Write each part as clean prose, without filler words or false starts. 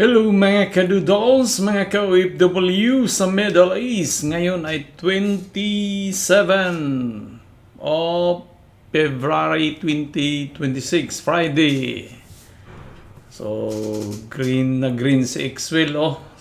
Hello mga kadudols, mga ka-OFW sa Middle East. Ngayon ay 27 of February 2026, Friday. So, green na green si Xwell,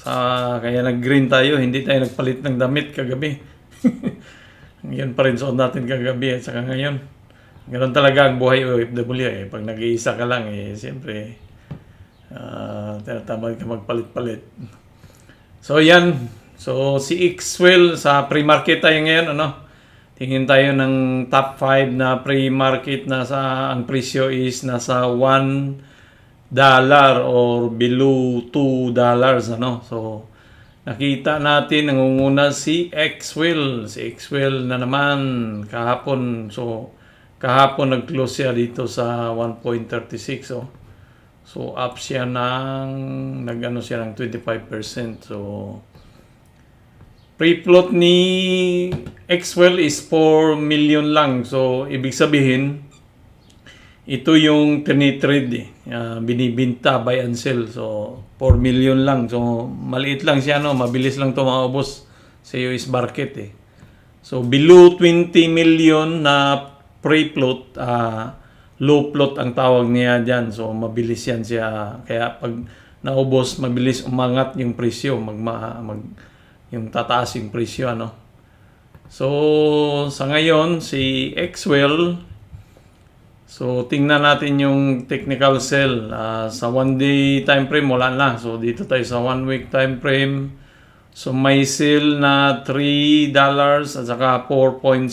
kaya nag-green tayo, hindi tayo nagpalit ng damit kagabi. Ngayon pa rin suot natin kagabi at saka ngayon. Ganun talaga ang buhay OFW eh. Pag nag-iisa ka lang siyempre tinatamad ka magpalit-palit. So yan. So si Xwell sa pre-market tayo ngayon, tingin tayo ng top 5 na pre-market na ang presyo is nasa $1 or below $2, So nakita natin nangunguna si Xwell. Si Xwell na naman kahapon. So kahapon nag-close siya dito sa 1.36. So up siya nag-ano siya ng 25%. So free float ni Xwell is 4 million lang. So ibig sabihin ito yung tinitrade binibinta, buy and sell. So 4 million lang. So maliit lang siya, mabilis lang ito maubos sa US market So below 20 million na free float, low float ang tawag niya dyan. So, mabilis yan siya. Kaya pag naubos, mabilis umangat yung presyo. Yung tataas yung presyo, So, sa ngayon, si Xwell, so, tingnan natin yung technical sell. Sa 1-day time frame, wala na. So, dito tayo sa 1-week time frame. So, may sell na $3 at saka 4.6.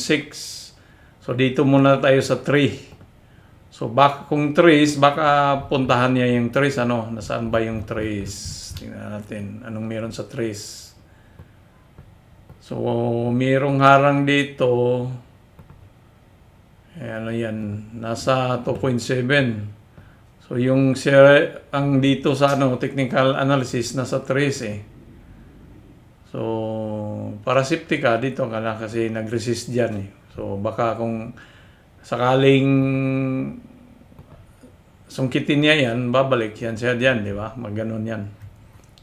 So, dito muna tayo sa 3. So, kung trace, baka puntahan niya yung trace, Nasaan ba yung trace? Tingnan natin. Anong meron sa trace? So, merong harang dito. Yan. Nasa 2.7. So, yung share, ang dito sa technical analysis, nasa trace So, para safety ka, dito ka na kasi nag-resist dyan So, baka kung sakaling sungkitin niya yan, babalik yan siya dyan, di ba? Magganon yan.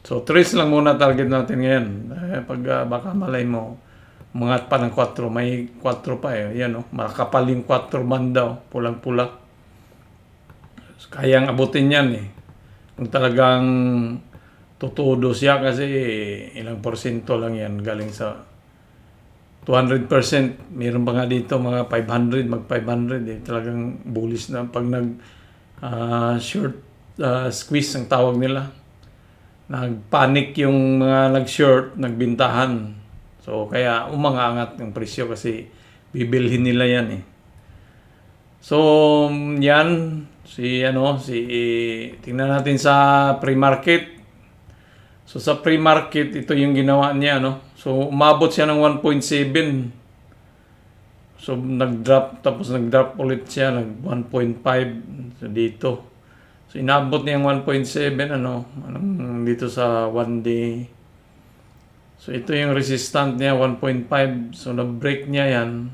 So, trace lang muna target natin ngayon. Pag baka malay mo, umangat pa ng 4. May 4 pa Yan, makapal yung 4 man daw. Pulang-pula. Kayang abutin yan Kung talagang tutudo siya kasi ilang porsyento lang yan galing sa 200%, meron pa nga dito mga 500, mag 500 talagang bullish na pag short squeeze ang tawag nila. Nagpanic yung mga nag-short, nagbintahan. So kaya umangangat yung presyo kasi bibilhin nila yan So yan tingnan natin sa pre-market. So sa pre-market ito yung ginawa niya So, umabot siya ng 1.7. So, tapos nag-drop ulit siya, nag 1.5 dito. So, inabot niya yung 1.7, dito sa 1 day. So, ito yung resistant niya, 1.5. So, na-break niya yan.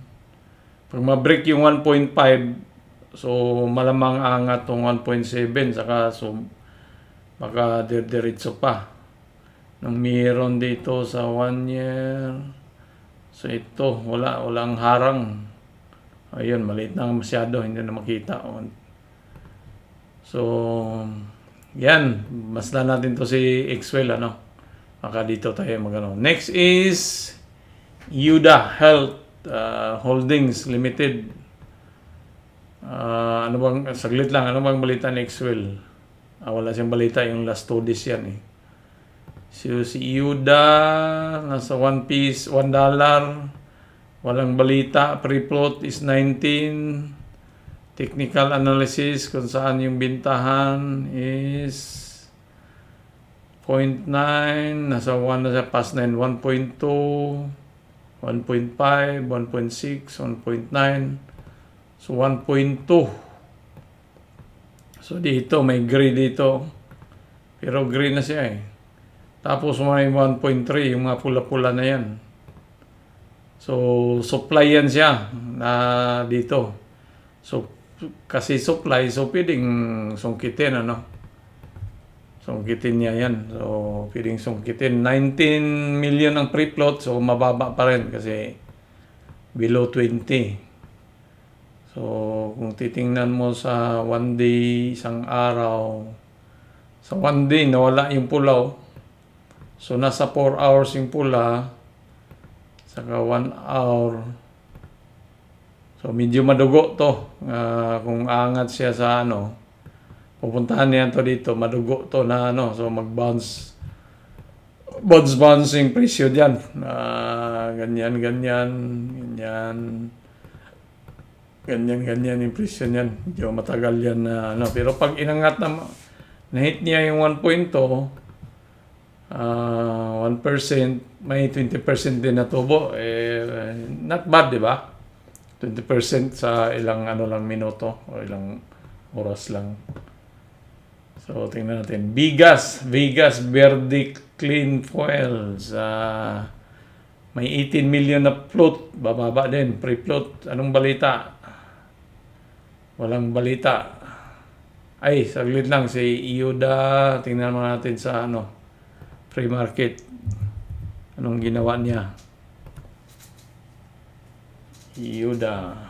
Pag ma-break yung 1.5, so, malamang angat tong 1.7. Saka, so, baka diretso pa. Nang meron dito sa 1 year. So ito, walang harang. Ayun, maliit na masyado, hindi na makita. So, yan. Masdan natin to si Xwell, Baka dito tayo Next is Yuda Health Holdings Limited. Saglit lang, ano bang balita ni Xwell? Wala siyang balita, yung last 2 days yan So, si Yuda, nasa 1 piece, $1. Walang balita. Free float is 19. Technical analysis, kung saan yung bintahan is 0.9. Nasa 1 na siya, past 9. 1.2, 1.5, 1.6, 1.9. So, 1.2. So, dito, may gray dito. Pero gray na siya Tapos may 1.3, yung mga pula-pula na yan. So, supply yan siya na dito. So, kasi supply, so pwedeng sungkitin, Sungkitin niya yan. So, pwedeng sungkitin. 19 million ang free float. So, mababa pa rin kasi below 20. So, kung titingnan mo sa one day, isang araw, sa one day, nawala yung pulaw. So, nasa 4 hours yung pula. Saka 1 hour. So, medyo madugo to. Kung aangat siya sa pupuntahan niya to dito, madugo to na so mag-bounce bouncing presyo diyan. Ganyan yung presyo niyan. Medyo matagal yan na pero pag inangat na hit niya yung 1.2, 1%, may 20% din na tubo. Not bad, di ba? 20% sa ilang lang minuto o ilang oras lang. So, tingnan natin. Vegas Verde Clean Fuels. May 18 million na float. Bababa din. Free float. Anong balita? Walang balita. Ay, saglit lang. Si Iyuda. Tingnan mo natin sa free market. Anong ginawa niya? Iyuda.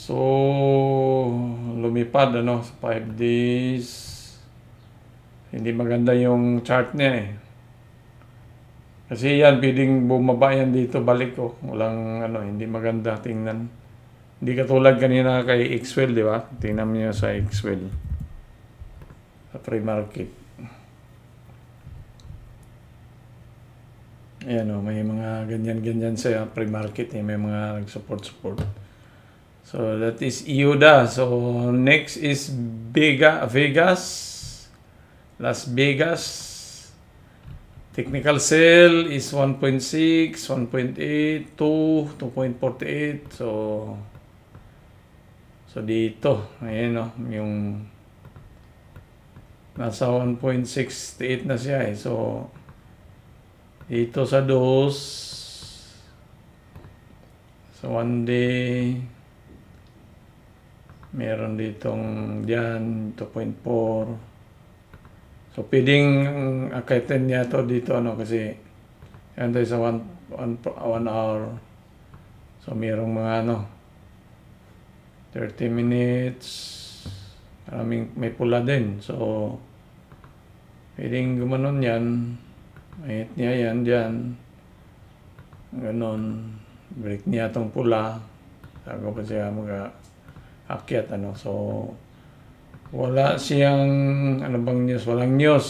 So, lumipad sa 5 days. Hindi maganda yung chart niya Kasi yan, pwedeng bumaba yan dito, balik Walang hindi maganda tingnan. Hindi katulad kanina kay Xwell, di ba? Tingnan niyo sa Xwell. Sa free market. Ayan may mga ganyan-ganyan sa free market. May mga nag-support. So, that is Iyuda. So, next is Vegas. Las Vegas. Technical sale is 1.6, 1.8, 2, 2.48. So dito, ayan yung nasa 1.68 na siya So, dito sa dos, so one day, meron ditong diyan 2.4. So pwedeng akitin niya to dito kasi yan tayo sa 1 hour. So merong mga 30 minutes. May pula din. So pwedeng gumanon yan. Mahit niya yan diyan. Ganon. Break niya tong pula. Sago pa siya akyat So wala siyang bang news, walang news.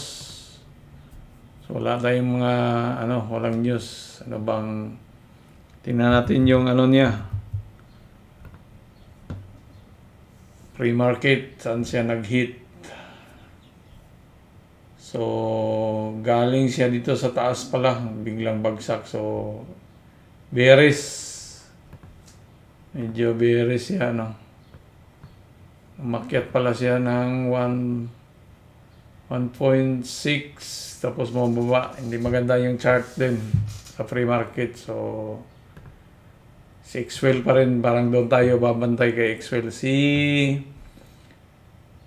So wala tayong mga walang news. Bang tingnan natin yung niya. Free market, saan siya nag-hit. So galing siya dito sa taas pala, biglang bagsak. So bearish. Medyo bearish siya umakyat pala siya ng 1.6 tapos bumaba. Hindi maganda yung chart din sa free market. So si Xwell pa rin, parang doon tayo babantay kay Xwell.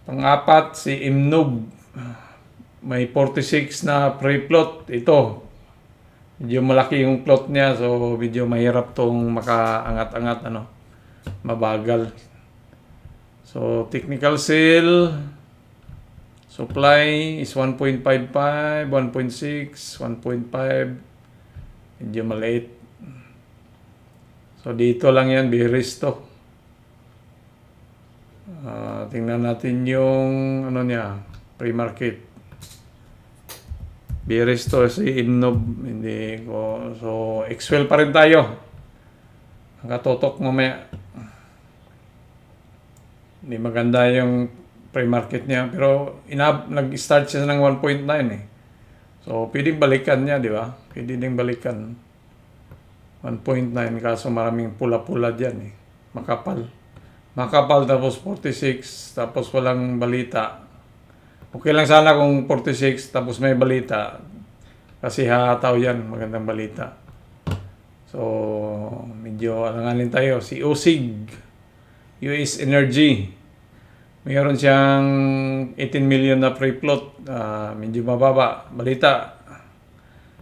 Pang-apat si Imnob, may 46 na free float. Ito medyo malaki yung float niya, so medyo mahirap tong makaangat-angat mabagal. So, technical sale, supply is 1.55, 1.6, 1.5. Medyo maliit. So, dito lang yan, bearish to. Tingnan natin yung, niya, pre-market. Bearish to si Imnob. Hindi ko, so, Xwell pa rin tayo. Nakatotok mamaya. Hindi maganda yung pre-market niya. Pero nag-start siya ng 1.9 So, pwedeng balikan niya, di ba? Pwede ding balikan. 1.9 kaso maraming pula-pula dyan Makapal. Makapal tapos 46 tapos walang balita. Okay lang sana kung 46 tapos may balita. Kasi hataw yan. Magandang balita. So, medyo alanganin tayo. Si OSIG. US Energy. Mayroon siyang 18 million na free float. Medyo mababa. Balita.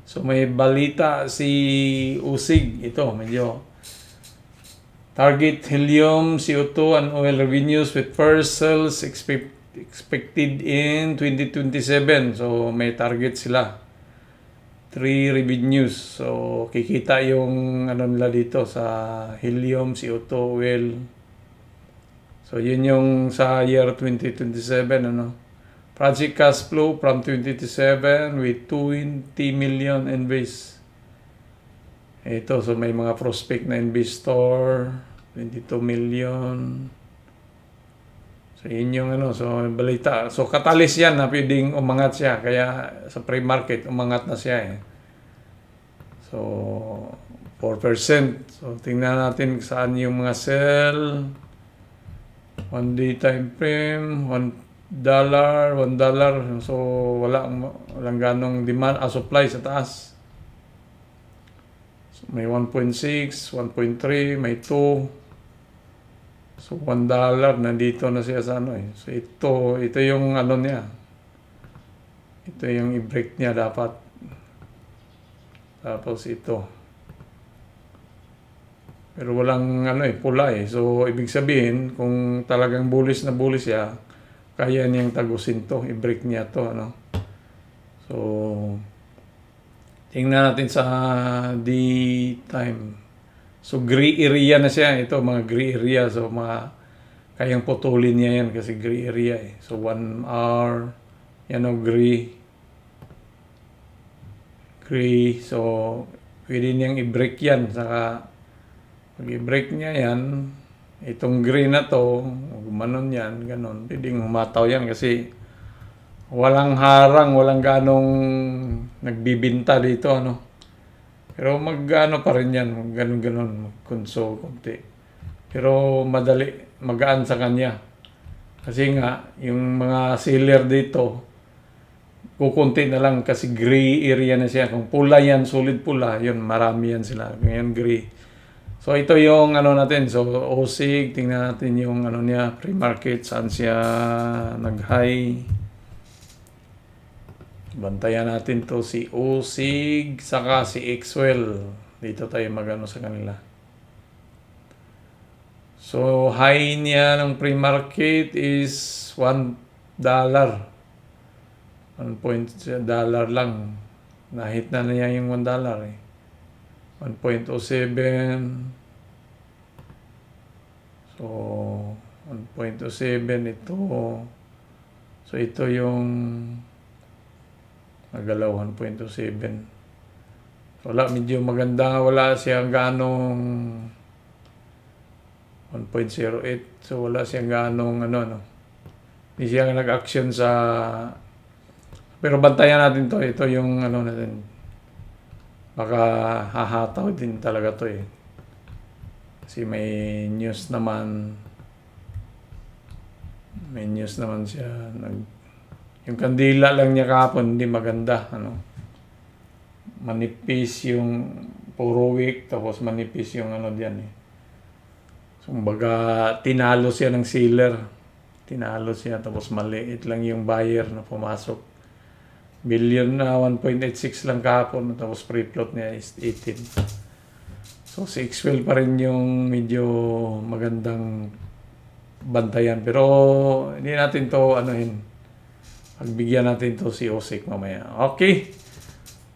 So may balita si Usig. Ito, medyo target helium, CO2, and oil revenues with first sales expected in 2027. So may target sila. 3 revenues. So kikita yung ano nila dito sa helium, CO2, oil. So yun yung sa year 2027 ano. Project cash flow from 2027 with 20 million invest. Ito, so may mga prospect na investor, 22 million. So yun yung ano, so balita. So katalis yan na pwedeng umangat siya. Kaya sa pre-market, umangat na siya eh. So 4%. So tingnan natin saan yung mga sell. 1 day time frame, $1. So walang ganong demand, supply sa taas. So, may 1.6, 1.3, may 2. So $1 nandito na siya sa ano eh. So ito yung ano niya. Ito yung i-break niya dapat. Tapos ito. Pero walang ano eh, pula eh. So ibig sabihin kung talagang bullish na bullish siya, kaya niyang tagusin to, i-break niya to ano. So tingnan natin sa D-time. So gray area na siya. Ito mga gray area. So mga kayang putulin niya yan kasi gray area eh. So 1 hour. Yan o gray. Gray. So pwede niyang i-break yan. Saka pag i-break niya yan, itong gray na to, gumanon yan, ganon. Pwedeng humataw yan kasi walang harang, walang ganong nagbibinta dito ano. Pero mag-ano pa rin yan, ganun-ganun, mag-console konti. Pero madali, magaan sa kanya. Kasi nga, yung mga seller dito, kukunti na lang kasi gray area na siya. Kung pula yan, solid pula, yun, marami yan sila. Ngayon, gray. So, ito yung ano natin. So, OSIG, tingnan natin yung ano niya, pre-market, saan siya nag-high. Bantayan natin to si Usig saka si Xwell. Dito tayo magano sa kanila. So high niya ng pre-market is $1. $1 lang. Nahit na niya yung $1 eh. 1.07. So 1.07 ito. So ito yung nagalaw 1.27. Wala, medyo maganda. Wala siyang ganong 1.08. So wala siyang ganong ano. Hindi siya nag-action sa... Pero bantayan natin to. Ito yung ano natin. Baka hahataw din talaga to eh. Kasi may news naman. May news naman siya. Yung kandila lang niya kahapon, hindi maganda. Ano? Manipis yung puro week, tapos manipis yung ano diyan eh. So, kumbaga, tinalo siya ng seller. Tinalo siya, tapos maliit lang yung buyer na pumasok. Billion na 1.86 lang kahapon, tapos free float niya is 18. So, 6 pa rin yung medyo magandang bantayan. Pero, hindi natin to anuhin. Pagbigyan natin to si Osik mamaya. Okay.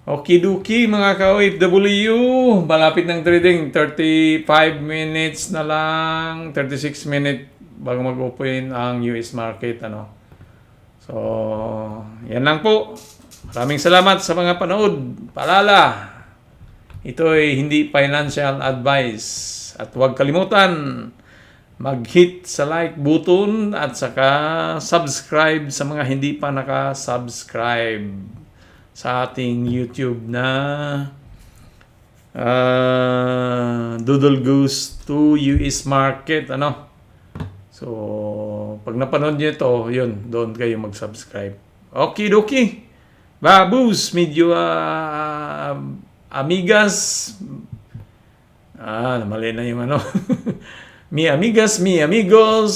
Okidoki mga ka-OFW. Malapit ng trading. 35 minutes na lang. 36 minutes bago mag-open ang US market. Ano. So, yan lang po. Maraming salamat sa mga panood. Paalala. Ito ay hindi financial advice. At huwag kalimutan mag-hit sa like button at saka subscribe sa mga hindi pa naka-subscribe sa ating YouTube na Doodle Goose to US Market. Ano? So, pag napanood nyo ito, yun, doon kayo mag-subscribe. Okidoki. Babus, medyo amigas. Mali na yung ano. Mi amigas, mi amigos,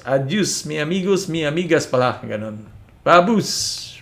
Adios, mi amigos, mi amigas pala. Ganon. Babus!